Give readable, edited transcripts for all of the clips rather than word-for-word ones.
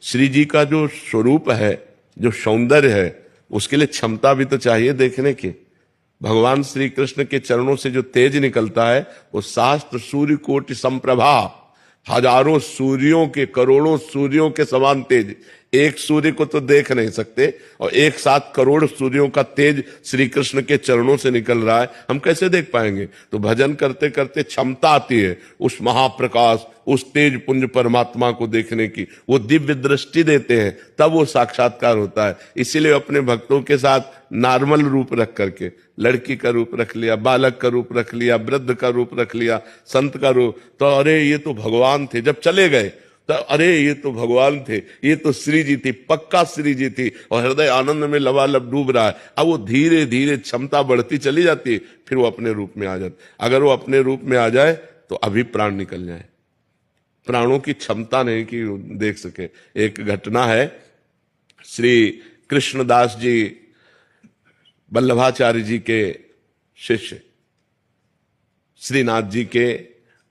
श्री जी का जो स्वरूप है, जो सौंदर्य है, उसके लिए क्षमता भी तो चाहिए देखने की। भगवान श्री कृष्ण के चरणों से जो तेज निकलता है वो सहस्त्र सूर्य कोटि संप्रभा, हजारों सूर्यों के, करोड़ों सूर्यों के समान तेज। एक सूर्य को तो देख नहीं सकते और एक साथ करोड़ सूर्यों का तेज श्री कृष्ण के चरणों से निकल रहा है, हम कैसे देख पाएंगे? तो भजन करते करते क्षमता आती है उस महाप्रकाश, उस तेज पुंज परमात्मा को देखने की। वो दिव्य दृष्टि देते हैं, तब वो साक्षात्कार होता है। इसीलिए अपने भक्तों के साथ नॉर्मल रूप रख करके, लड़की का रूप रख लिया, बालक का रूप रख लिया, वृद्ध का रूप रख लिया, संत का रूप, तो अरे ये तो भगवान थे। जब चले गए तो अरे ये तो भगवान थे, ये तो श्री जी थी, पक्का श्री जी थी, और हृदय आनंद में लबालब डूब रहा है। अब वो धीरे धीरे क्षमता बढ़ती चली जाती है, फिर वो अपने रूप में आ जाती। अगर वो अपने रूप में आ जाए तो अभी प्राण निकल जाए, प्राणों की क्षमता नहीं कि देख सके। एक घटना है, श्री कृष्णदास जी वल्लभाचार्य जी के शिष्य, श्रीनाथ जी के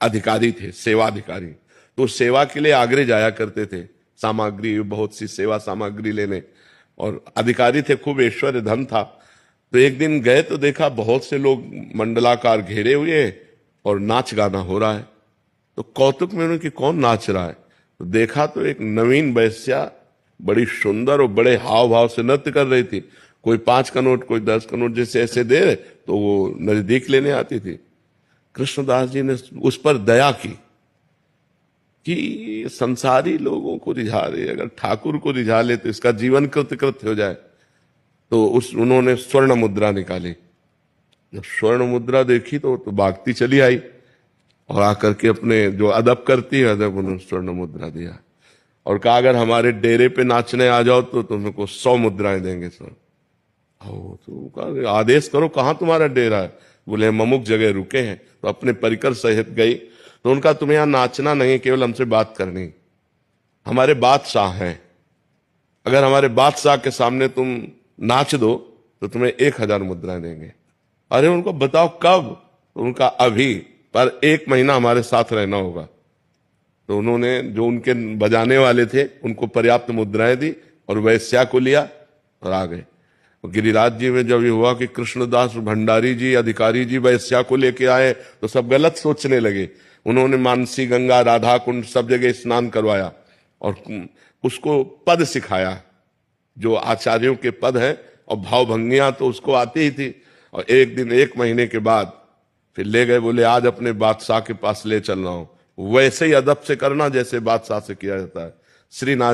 अधिकारी थे, सेवाधिकारी। तो सेवा के लिए आगरे जाया करते थे, सामग्री, बहुत सी सेवा सामग्री लेने, और अधिकारी थे, खूब ऐश्वर्य धन था। तो एक दिन गए तो देखा बहुत से लोग मंडलाकार घेरे हुए और नाच गाना हो रहा है। तो कौतुक में उन्होंने कि कौन नाच रहा है? तो देखा तो एक नवीन वैश्या बड़ी सुंदर और बड़े हाव भाव से नृत्य कर रही थी। कोई 5 का नोट, कोई 10 का नोट जैसे ऐसे दे तो वो नजदीक लेने आती थी। कृष्णदास जी ने उस पर दया की कि संसारी लोगों को रिझा रहे, अगर ठाकुर को रिझा ले तो इसका जीवन कृतकृत्य हो जाए। तो उन्होंने स्वर्ण मुद्रा निकाली। जब स्वर्ण मुद्रा देखी तो भागती चली आई और आकर के अपने जो अदब करती है अदब, उन्होंने स्वर्ण मुद्रा दिया और कहा अगर हमारे डेरे पे नाचने आ जाओ तो तुमको 100 मुद्राएं देंगे सर। तो कहा आदेश करो, कहाँ तुम्हारा डेरा है? बोले हम अमुक जगह रुके हैं। तो अपने परिकर सहित गई। तो उनका तुम्हें यहां नाचना नहीं, केवल हमसे बात करनी। हमारे बादशाह हैं, अगर हमारे बादशाह के सामने तुम नाच दो तो तुम्हें 1000 मुद्राएं देंगे। अरे उनको बताओ कब? तो उनका अभी, पर 1 महीना हमारे साथ रहना होगा। तो उन्होंने जो उनके बजाने वाले थे उनको पर्याप्त मुद्राएं दी और वैश्या को लिया और आ गए। गिरिराज जी में जब ये हुआ कि कृष्णदास भंडारी जी, अधिकारी जी वैश्या को लेके आए तो सब गलत सोचने लगे। उन्होंने मानसी गंगा, राधा कुंड सब जगह स्नान करवाया और उसको पद सिखाया, जो आचार्यों के पद हैं, और भावभंगियां तो उसको आती ही थी। और एक दिन 1 महीने के बाद फिर ले गए, बोले आज अपने बादशाह के पास ले चल रहा हूं, वैसे ही अदब से करना जैसे बादशाह से किया जाता है। श्रीनाथ